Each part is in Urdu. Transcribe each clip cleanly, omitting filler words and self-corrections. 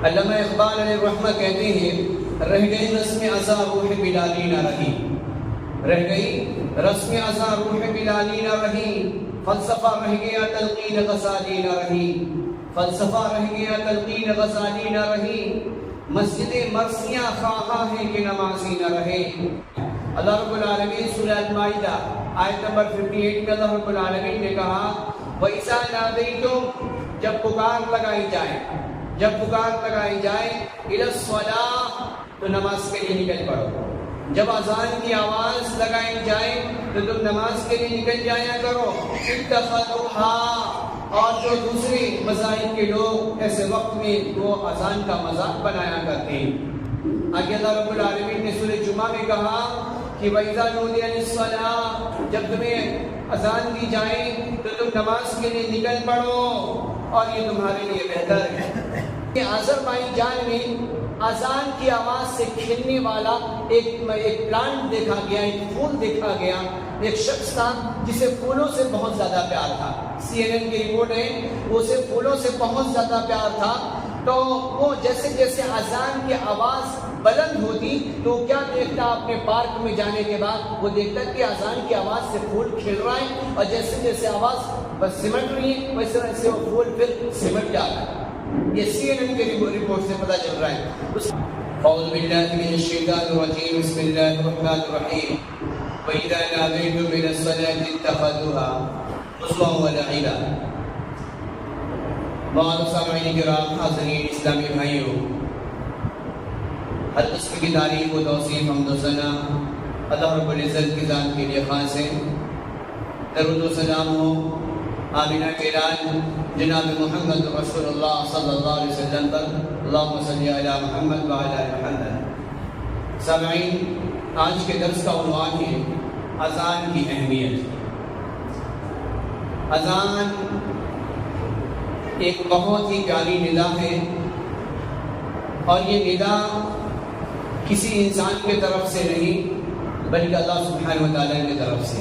علامہ اقبال علیہ الرحمہ کہتے ہیں رہ گئی رسم ازا روح بلالی نہ رہی، رہ گئی رسم ازا روح بلالی نہ رہی، فلسفہ رہ گیا تلقین غزالی نہ رہی، فلسفہ رہ گیا تلقین غزالی نہ رہی، مسجد مرثیہ خواہاں ہیں کہ نمازی نہ رہے۔ اللہ رب العالمین سورہ المائدہ آیت نمبر 58 میں اللہ رب العالمین نے کہا وَإِذَا نَادَيْتُمْ، جب پکار لگائی جائے، جب پکار لگائی جائے إِلَى الصَّلَاةِ، تو نماز کے لیے نکل پڑو۔ جب اذان کی آواز لگائی جائے تو تم نماز کے لیے نکل جایا کرو۔ اتخذوها، اور جو دوسرے مذاہب کے لوگ ایسے وقت میں وہ اذان کا مذاق بنایا کرتے ہیں۔ آگے اللہ رب العالمین نے سورہ جمعہ میں کہا کہ وَإِذَا نُودِيَ لِلصَّلَاةِ، جب تمہیں اذان دی جائے تو تم نماز کے لیے نکل پڑو اور یہ تمہارے لیے بہتر ہے۔ کہ آذربائیجان میں اذان کی آواز سے کھلنے والا ایک پلانٹ دیکھا گیا، ایک پھول دیکھا گیا، ایک شخص تھا جسے پھولوں سے بہت زیادہ پیار تھا۔ CNN کی رپورٹ ہے، اسے پھولوں سے بہت زیادہ پیار تھا، تو وہ جیسے جیسے اذان کی آواز بلند ہوتی تو کیا دیکھتا اپنے پارک میں جانے کے بعد، وہ دیکھتا کہ اذان کی آواز سے پھول کھل رہا ہے اور جیسے جیسے آواز بس سمٹ رہی ہے ویسے ویسے وہ پھول پھر سمٹ جا رہا ہے۔ یہ CNN کی رپورٹ سے پتہ چل رہا ہے۔ اعوذ باللہ من الشیطان الرجیم، بسم اللہ الرحمن الرحیم۔ وَإِذَا نَادَيْتُمْ إِلَى الصَّلَاةِ اتَّخَذُوهَا هُزُوًا وَلَعِبًا۔ معزز سامعین کرام، حاضرین اسلامی بھائیوں، ہر قسم کی تعریف و توصیف حمد و ثنا اللہ رب العزت کی ذات کے لیے خاص ہے۔ درود و سلام ہو آمینہ کے لال جناب محمد رسول اللہ صلی اللہ علیہ وسلم پر، اللہم صلی علی محمد وعلی آل محمد۔ سامعین، آج کے درس کا عنوان ہے اذان کی اہمیت۔ اذان ایک بہت ہی پیاری ندا ہے اور یہ ندا کسی انسان کی طرف سے نہیں بلکہ اللہ سبحانہ وتعالی کی طرف سے۔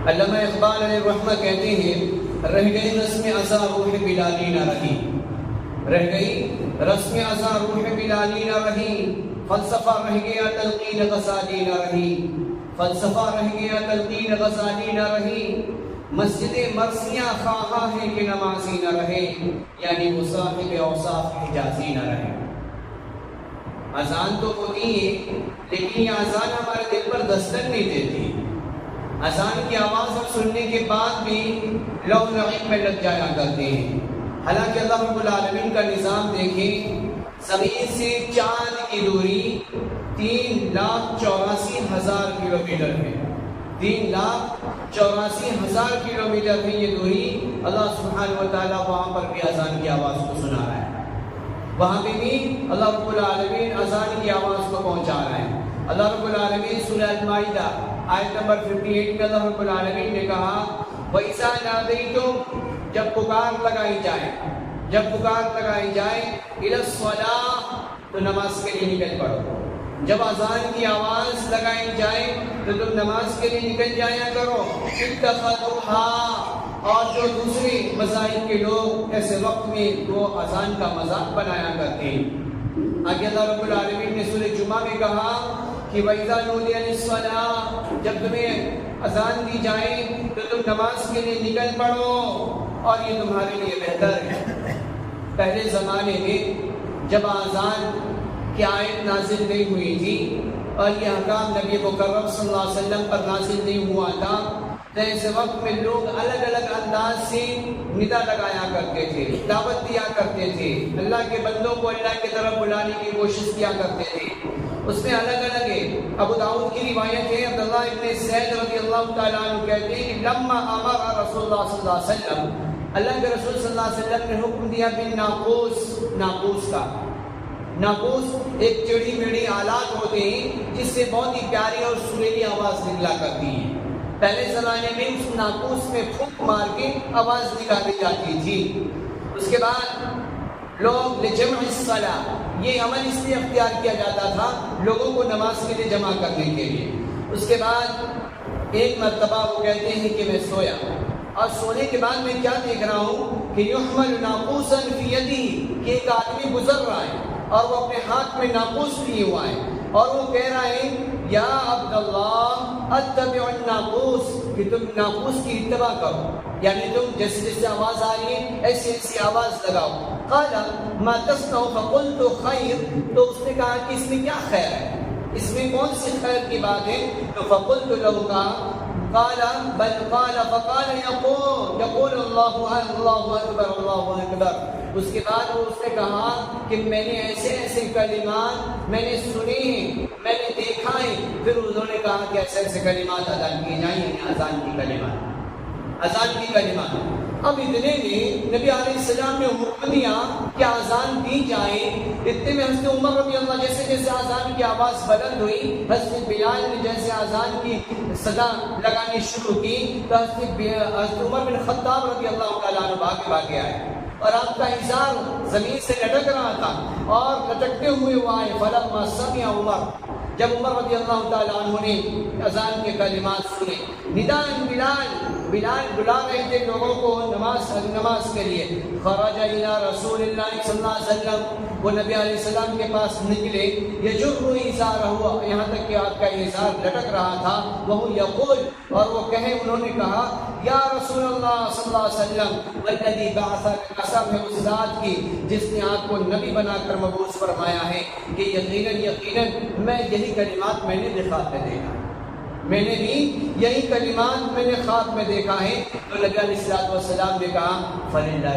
علامہ اقبال علیہ الرحمہ کہتے ہیں رہ گئی رسم ازا روح بلالی نہ رہی، رہ گئی رسم ازا روح بلالی نہ رہی، فلسفہ رہ گیا تلقین غزالی نہ رہی، فلسفہ رہ گیا تلقین غزالی نہ رہی، مسجد مرثیہ خواہاں ہیں کہ نمازی نہ رہے، یعنی وہ صاحب اوصاف حجازی نہ رہے۔ اذان تو ہوتی ہے لیکن یہ اذان ہمارے دل پر دستک نہیں دیتی۔ اذان کی آواز ہم سننے کے بعد بھی لو نغیب میں لگ جایا کرتے ہیں، حالانکہ اللہ رب العالمین کا نظام دیکھیں، زمین سے چاند کی دوری 3,84,000 کلومیٹر ہے۔ 3,84,000 کلومیٹر ہے یہ دوری۔ اللہ سبحانہ وتعالیٰ وہاں پر بھی اذان کی آواز کو سنا رہا ہے، وہاں پہ بھی اللہ رب العالمین اذان کی آواز کو پہنچا رہا ہے۔ اللہ رب العالمین سورہ المائدہ آیت نمبر 58 میں اللہ رب العالمین نے کہا وَإِذَا نَادَيْتُمْ، جب پکار لگائی جائے، جب پکار لگائی جائے إِلَى الصَّلَاةِ، تو نماز کے لیے نکل پڑو۔ جب اذان کی آواز لگائی جائے تو تم نماز کے لیے نکل جایا کرو۔ اتخذوها، اور جو دوسرے مذاہب کے لوگ ایسے وقت میں وہ اذان کا مذاق بنایا کرتے ہیں۔ آگے اللہ رب العالمین نے سورہ جمعہ میں کہا کہ وَإِذَا نُودِيَ لِلصَّلَاةِ، جب تمہیں اذان دی جائے تو تم نماز کے لیے نکل پڑو اور یہ تمہارے لیے بہتر ہے۔ پہلے زمانے میں جب اذان کی آیت نازل نہیں ہوئی تھی اور یہ احکام نبی مکرم صلی اللہ علیہ وسلم پر نازل نہیں ہوا تھا، تو ایسے وقت میں لوگ الگ الگ انداز سے ندا لگایا کرتے تھے، دعوت دیا کرتے تھے، اللہ کے بندوں کو اللہ کی طرف بلانے کی کوشش کیا کرتے تھے۔ اس میں الگ الگ ہے۔ ابو داؤد کی روایت ہے، عبداللہ ابن زید رضی اللہ تعالیٰ عنہ کہتے ہیں کہ لما امر رسول اللہ صلی اللہ علیہ وسلم، اللہ کے رسول صلی اللہ علیہ وسلم نے حکم دیا بالناقوس، ناقوس کا۔ ناقوس ایک ٹیڑھی میڑھی آلات ہوتے ہیں جس سے بہت ہی پیاری اور سریلی آواز نکلا کرتی ہے۔ پہلے زمانے میں اس ناقوس میں پھونک مار کے آواز نکالی جاتی تھی۔ اس کے بعد لوگ لجمع الصلاۃ، یہ عمل اس لیے اختیار کیا جاتا تھا لوگوں کو نماز کے لیے جمع کرنے کے لیے۔ اس کے بعد ایک مرتبہ وہ کہتے ہیں کہ میں سویا اور سونے کے بعد میں کیا دیکھ رہا ہوں کہ یحمل ناقوسا فی یدی، کہ ایک آدمی گزر رہا ہے اور وہ اپنے ہاتھ میں ناقوس لیے ہوا ہے اور وہ کہہ رہا ہے یا عبداللہ اتبع الناقوس، کہ تم ناقوس کی اتباع کرو، یعنی تم جیسے جیسے آواز آ رہی ہے ایسی ایسی آواز لگاؤ۔ قال ما تصنع فقلت خیر، تو اس نے کہا کہ اس میں کیا خیر ہے، اس میں کون سی خیر کی بات ہے؟ تو فقلت له، کہا قال بل قال فقال يقول الله اکبر اللہ اکبر۔ اس کے بعد وہ اس نے کہا کہ میں نے ایسے ایسے کلمات میں نے سنے ہیں، میں نے دیکھا ہے۔ پھر انہوں نے کہا کہ ایسے ایسے کلمات ادا کیے جائیں، یعنی اذان کی کلمات، اذان کی کلمات۔ اب اتنے میں نبی علیہ السلام نے حکم دیا کہ اذان دی جائے۔ اتنے میں حضرت عمر رضی اللہ، جیسے جیسے اذان کی آواز بلند ہوئی، حضرت بلال نے جیسے اذان کی صدا لگانی شروع کی تو حضرت عمر بن خطاب رضی اللہ تعالیٰ عنہ بھاگے آئے اور آپ کا ازار زمین سے لٹک رہا تھا اور لٹکتے ہوئے وہ آئے۔ فلما سمع عمر، جب عمر رضی اللہ تعالیٰ عنہ نے اذان کے کلمات سنے، نداء بلال بلا رہے تھے لوگوں کو نماز کے لیے۔ خرج الى رسول اللہ صلی اللہ علیہ وسلم، وہ نبی علیہ السلام کے پاس نکلے، یجر ازارہ، یہاں تک کہ آپ کا ازار لٹک رہا تھا، وہ یقول، اور وہ انہوں نے کہا یا رسول اللہ صلی اللہ علیہ وسلم والذی بعثک، قسم ہے اس ذات کی جس نے آپ کو نبی بنا کر مبعوث فرمایا ہے کہ یقیناً میں یہی کلمات میں نے خواب میں دیکھا، میں نے بھی یہی کلمات میں نے خواب میں دیکھا ہے۔ تو نبی علیہ السلام نے کہا فللہ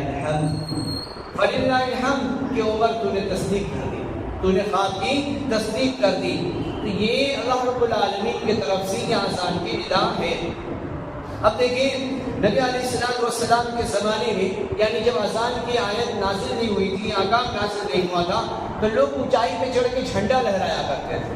الحمد، کہ عمر تو نے تصدیق کر دی، تو نے خواب کی تصدیق کر دی۔ تو یہ اللہ رب العالمین کی طرف سے یہ اذان کی ندا ہے۔ اب دیکھیں نبی علیہ السلام کے زمانے میں، یعنی جب اذان کی آیت نازل نہیں ہوئی تھی، احکام نازل نہیں ہوا تھا، تو لوگ اونچائی پہ چڑھ کے جھنڈا لہرایا کرتے تھے،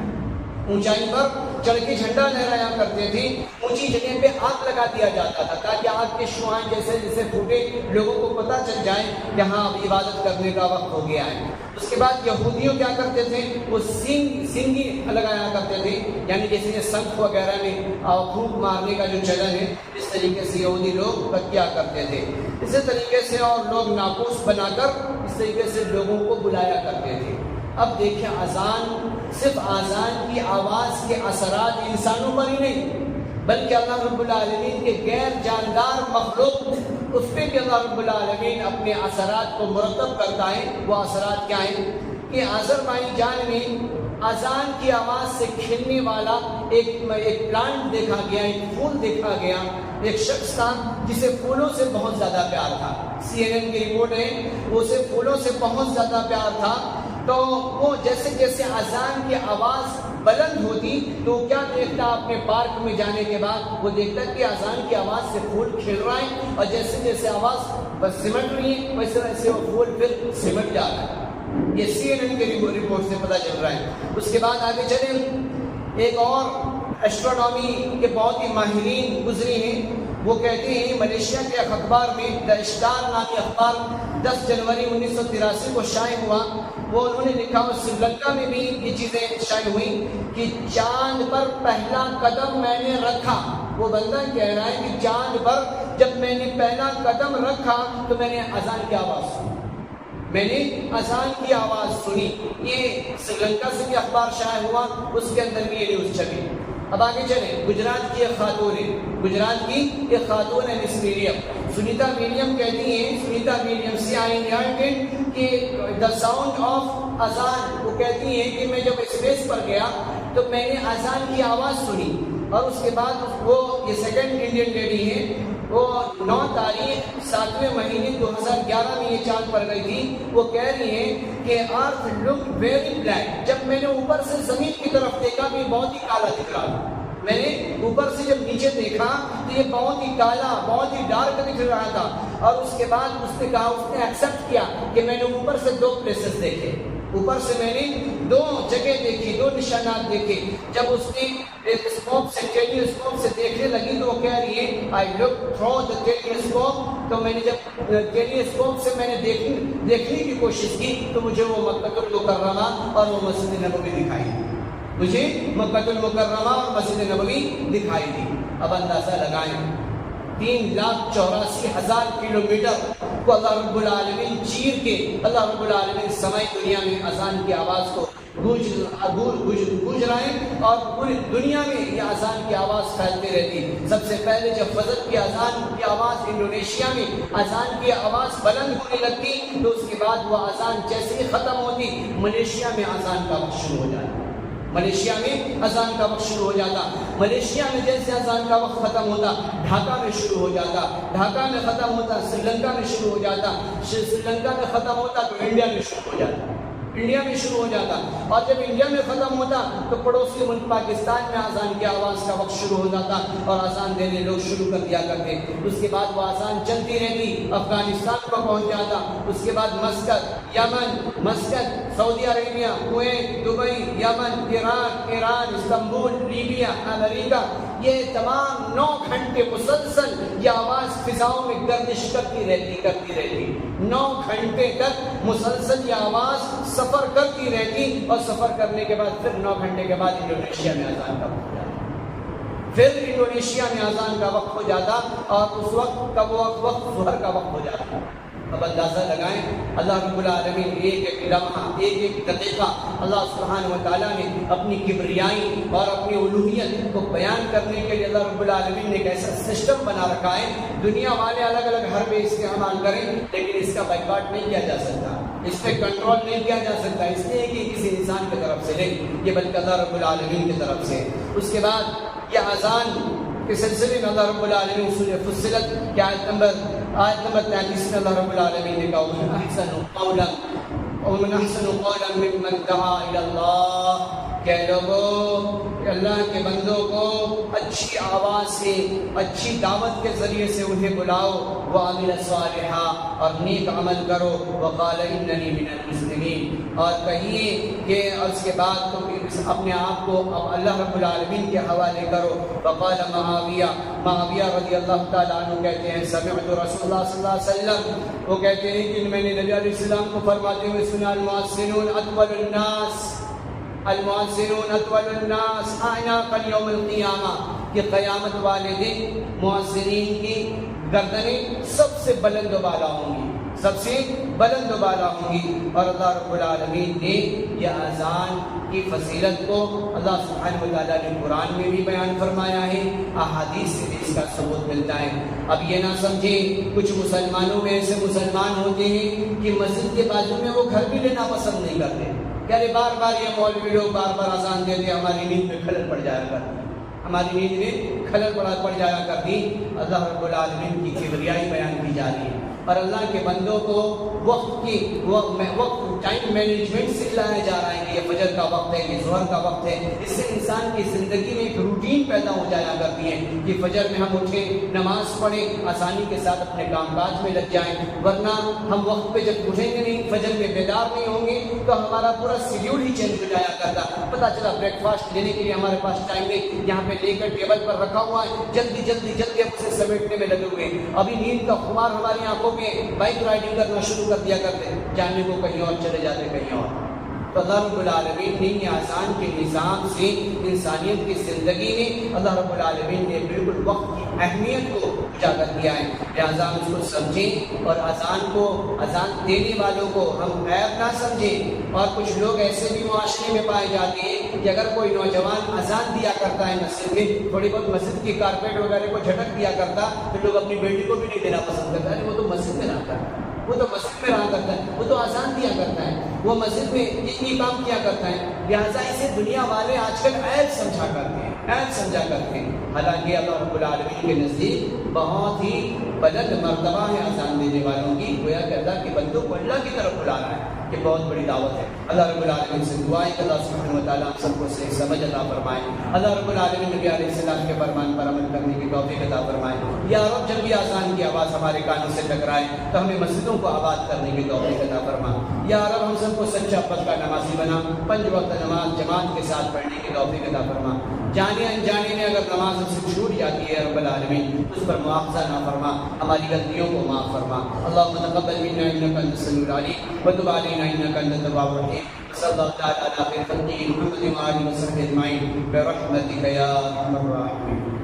اونچائی پر چڑھ کے جھنڈا لہرایا کرتے تھے، اونچی جگہ پہ آگ لگا دیا جاتا تھا تاکہ آگ کے شعاع جیسے جیسے پھوٹے لوگوں کو پتہ چل جائے کہ ہاں اب عبادت کرنے کا وقت ہو گیا ہے۔ اس کے بعد یہودیوں کیا کرتے تھے، وہ سینگی لگایا کرتے تھے، یعنی جیسے سنکھ وغیرہ میں پھونک مارنے کا جو چلن ہے، اس طریقے سے یہودی لوگ کیا کرتے تھے۔ اسی طریقے سے اور لوگ ناقوس بنا کر اس طریقے سے لوگوں کو بلایا کرتے تھے۔ اب دیکھیں اذان، صرف اذان کی آواز کے اثرات انسانوں پر ہی نہیں بلکہ اللہ رب العالمین کے غیر جاندار مخلوق، اس پہ بھی اللہ رب العالمین اپنے اثرات کو مرتب کرتا ہے۔ وہ اثرات کیا ہیں کہ آذربائیجان میں اذان کی آواز سے کھلنے والا ایک پلانٹ دیکھا گیا، ایک پھول دیکھا گیا، ایک شخص تھا جسے پھولوں سے بہت زیادہ پیار تھا۔ CNN کی رپورٹ ہے، اسے پھولوں سے بہت زیادہ پیار تھا۔ تو وہ جیسے جیسے اذان کی آواز بلند ہوتی تو وہ کیا دیکھتا، اپنے پارک میں جانے کے بعد وہ دیکھتا کہ اذان کی آواز سے پھول کھل رہا ہے، اور جیسے جیسے آواز بس سمٹ رہی ہے ویسے ویسے وہ پھول پھر سمٹ جا رہا ہے۔ یہ CNN کی رپورٹ سے پتہ چل رہا ہے۔ اس کے بعد آگے چلیں، ایک اور ایسٹرونومی کے بہت ہی ماہرین گزرے ہیں، وہ کہتے ہیں ملیشیا کے اخبار میں دا اسٹار نامی اخبار 10 جنوری 1983 کو شائع ہوا، وہ انہوں نے لکھا، اور سری لنکا میں بھی یہ چیزیں شائع ہوئی کہ چاند پر پہلا قدم میں نے رکھا۔ وہ بندہ کہہ رہا ہے کہ چاند پر جب میں نے پہلا قدم رکھا تو میں نے اذان کی آواز سنی، میں نے اذان کی آواز سنی۔ یہ سری لنکا سے بھی اخبار شائع ہوا، اس کے اندر بھی یہ نیوز چھپی۔ اب آگے چلیں، گجرات کی ایک خاتون ہے، گجرات کی ایک خاتون ہے مس ولیم، سنیتا ولیم کہتی ہیں، سنیتا ولیم CINDIAN کہ دا ساؤنڈ آف اذان، وہ کہتی ہیں کہ میں جب اسپیس پر گیا تو میں نے اذان کی آواز سنی، اور اس کے بعد وہ یہ سیکنڈ انڈین لیڈی ہے، وہ 9 تاریخ 7ویں مہینے 2011 میں یہ چاند پر گئی تھی۔ وہ کہہ رہی ہیں کہ ارتھ لک ویری بلیک، جب میں نے اوپر سے زمین کی طرف دیکھا تو یہ بہت ہی کالا دکھ رہا تھا، میں نے اوپر سے جب نیچے دیکھا تو یہ بہت ہی کالا، بہت ہی ڈارک دکھ رہا تھا۔ اور اس کے بعد اس نے کہا، اس نے ایکسیپٹ کیا کہ میں نے اوپر سے 2 پلیسز دیکھے، اوپر سے میں نے 2 جگہ دیکھی، 2 نشانات دیکھے۔ جب اس نے اسکوپ سے ٹیلیسکوپ سے دیکھنے لگی تو وہ کہہ رہی ہے آئی لک تھرو دا ٹیلیسکوپ، تو میں نے جب ٹیلیسکوپ سے میں نے دیکھنے کی کوشش کی تو مجھے وہ مکہ المکرمہ اور وہ مسجد نبوی دکھائی دی، مجھے مکہ المکرمہ اور مسجد نبوی دکھائی دی۔ اب اندازہ لگائیں 3,84,000 کلومیٹر کو اللہ رب العالمین چیر کے اللہ رب العالمین سمائی دنیا میں اذان کی آواز کو گونج رہے ہیں، اور پوری دنیا میں یہ اذان کی آواز پھیلتی رہتی۔ سب سے پہلے جب فجر کی اذان کی آواز انڈونیشیا میں اذان کی آواز بلند ہونے لگتی، تو اس کے بعد وہ اذان جیسے ہی ختم ہوتی، ملیشیا میں اذان کا وقت شروع ہو جاتا، ملیشیا میں اذان کا وقت شروع ہو جاتا، ملیشیا میں جیسے اذان کا وقت ختم ہوتا ڈھاکہ میں شروع ہو جاتا، ڈھاکہ میں ختم ہوتا سری لنکا میں شروع ہو جاتا، سری لنکا میں ختم ہوتا تو انڈیا میں شروع ہو جاتا، انڈیا میں شروع ہو جاتا، اور جب انڈیا میں ختم ہوتا تو پڑوسی ملک پاکستان میں اذان کی آواز کا وقت شروع ہو جاتا اور اذان دینے لوگ شروع کر دیا کرتے۔ اس کے بعد وہ اذان چلتی رہتی، افغانستان کو پہنچ جاتا، اس کے بعد مسقط، یمن، سعودی عربیہ، کویت، دبئی، یمن، ایران، استنبول، لیبیا، امریکہ، یہ تمام 9 گھنٹے مسلسل یہ آواز فضاؤں میں گردش کرتی رہتی 9 گھنٹے تک مسلسل یہ آواز سفر کرتی رہتی، اور سفر کرنے کے بعد پھر 9 گھنٹے کے بعد انڈونیشیا میں اذان کا وقت ہو جاتا، پھر انڈونیشیا میں اذان کا وقت ہو جاتا، اور اس وقت کا وہ وقت ظہر کا وقت ہو جاتا۔ اب اندازہ لگائیں، اللہ رب العالمین ایک ایک لمحہ، ایک ایک دقیقہ اللہ سبحانہ و تعالیٰ نے اپنی کبریائی اور اپنی الوہیت کو بیان کرنے کے لیے اللہ رب العالمین نے ایک ایسا سسٹم بنا رکھا ہے۔ دنیا والے الگ الگ حربے استعمال کریں، لیکن اس کا بائیکاٹ نہیں کیا جا سکتا، اس پہ کنٹرول نہیں کیا جا سکتا، اس لیے کہ کسی انسان کی طرف سے نہیں، یہ بلکہ اللہ رب العالمین کی طرف سے۔ اس کے بعد یہ اذان کے سلسلے میں اللہ رب العالمین سورہ فصلت کی آیت نمبر 33 میں اللہ رب العالمین نے کہا وَمَنْ أَحْسَنُ قَوْلًا مِّمَّنْ دَعَا إِلَى اللَّهِ، کہ لوگوں اللہ کے بندوں کو اچھی آواز سے، اچھی دعوت کے ذریعے سے انہیں بلاؤ، وَعَمِلَ صَالِحًا، اور نیک عمل کرو، وَقَالَ إِنَّنِي مِنَ الْمُسْلِمِينَ، اور کہیے کہ اس کے بعد تم اپنے آپ کو اللہ رب العالمین کے حوالے کرو۔ وَقَالَ معاویہ رضی اللہ تعالیٰ عنہ کہتے ہیں سمعت رسول اللہ صلی اللہ علیہ وسلم، وہ کہتے ہیں کہ میں نے نبی علیہ السلام کو فرماتے ہوئے سنا المؤذنون اطول الناس اعناقا یوم القیامہ، کہ قیامت والے دن مؤذنین کی گردنیں سب سے بلند و بالا ہوں گی، سب سے بلند و بالا ہوں گی۔ اور اللہ رب العالمین نے یہ اذان کی فضیلت کو اللہ سبحانہ و تعالیٰ نے قرآن میں بھی بیان فرمایا ہے، احادیث سے بھی اس کا ثبوت ملتا ہے۔ اب یہ نہ سمجھیں کچھ مسلمانوں میں ایسے مسلمان ہوتے ہیں کہ مسجد کے بازو میں وہ گھر بھی لینا پسند نہیں کرتے، یعنی بار بار یہ مولوی لوگ بار بار اذان دیتے ہماری نیند میں خلل پڑ جایا کرتی، ہماری نیند میں خلل پڑ جایا کرتی۔ اللہ رب العالمین کی کبریائی بیان کی جا رہی ہے، اور اللہ کے بندوں کو وقت ٹائم مینجمنٹ سکھلایا جا رہا ہے کہ یہ فجر کا وقت ہے، یہ ظہر کا وقت ہے۔ اس سے انسان کی زندگی میں ایک روٹین پیدا ہو جایا کرتی ہے کہ فجر میں ہم اٹھیں، نماز پڑھیں، آسانی کے ساتھ اپنے کام کاج میں لگ جائیں، ورنہ ہم وقت پہ جب اٹھیں گے نہیں، فجر میں بیدار نہیں ہوں گے تو ہمارا پورا شیڈیول ہی چینج ہو جایا کرتا۔ پتہ چلا بریک فاسٹ لینے کے لیے ہمارے پاس ٹائم نہیں، یہاں پہ لے کر ٹیبل پر رکھا ہوا ہے، جلدی ہم اسے سمیٹنے میں لگے ہوئے ہیں۔ ابھی نیند کا خمار ہماری آنکھوں میں بائک رائڈنگ کرنا شروع کر دیا کرتے، جانے کو کہیں اور چلے جاتے کہیں اور۔ تو اللہ رب العالمین نے یہ اذان کے نظام سے انسانیت کی زندگی میں اللہ رب العالمین نے بالکل وقت کی اہمیت کو اجاگر کیا ہے، لہٰذا ہم اس کو سمجھیں، اور اذان دینے والوں کو ہم عیب نہ سمجھیں۔ اور کچھ لوگ ایسے بھی معاشرے میں پائے جاتے ہیں کہ اگر کوئی نوجوان اذان دیا کرتا ہے مسجد میں، تھوڑی بہت مسجد کی کارپیٹ وغیرہ کو جھٹک دیا کرتا، تو لوگ اپنی بیٹی کو بھی نہیں دینا پسند کرتا ہے، وہ تو مسجد میں رہتا ہے، وہ تو مسجد میں رہا کرتا ہے، وہ تو اذان دیا کرتا ہے، وہ مسجد میں یہ کام کیا کرتا ہے، لہٰذا اسے دنیا والے آج کل عیب سمجھا کرتے ہیں، حالانکہ اللہ رب العالمین کے نزدیک بہت ہی بلند مرتبہ ہے اذان دینے والوں کی، گویا کہ اللہ کے بندوں کو اللہ کی طرف بلانا ہے، یہ بہت بڑی دعوت ہے۔ اللہ رب العالمین سے دعا ہے کہ اللہ سبحانہ و تعالیٰ ہم سب کو صحیح سمجھ عطا فرمائے، اللہ رب العالمین نبی علیہ السلام کے فرمان پر عمل کرنے کی توفیق عطا فرمائے۔ یا رب جب یہ اذان کی آواز ہمارے کانوں سے ٹکرائے تو ہمیں مسجدوں کو آباد کرنے کی توفیق عطا فرما۔ یا رب ہم سب کو سچا پکا نمازی بنا، 5 وقت نماز جماعت کے ساتھ پڑھنے کی توفیق عطا فرما۔ جانے انجانے میں اگر نماز ہم سے چھوٹ جاتی ہے رب العالمین اس پر مواخذہ نہ فرما، ہماری غلطیوں کو معاف فرما۔ اللہم تقبل منا انک انت السمیع العلیم وتب علینا انک انت التواب الرحیم۔ صلی اللہ تعالی علی خیر خلقہ محمد و آلہ وصحبہ اجمعین برحمتک یا ارحم الراحمین۔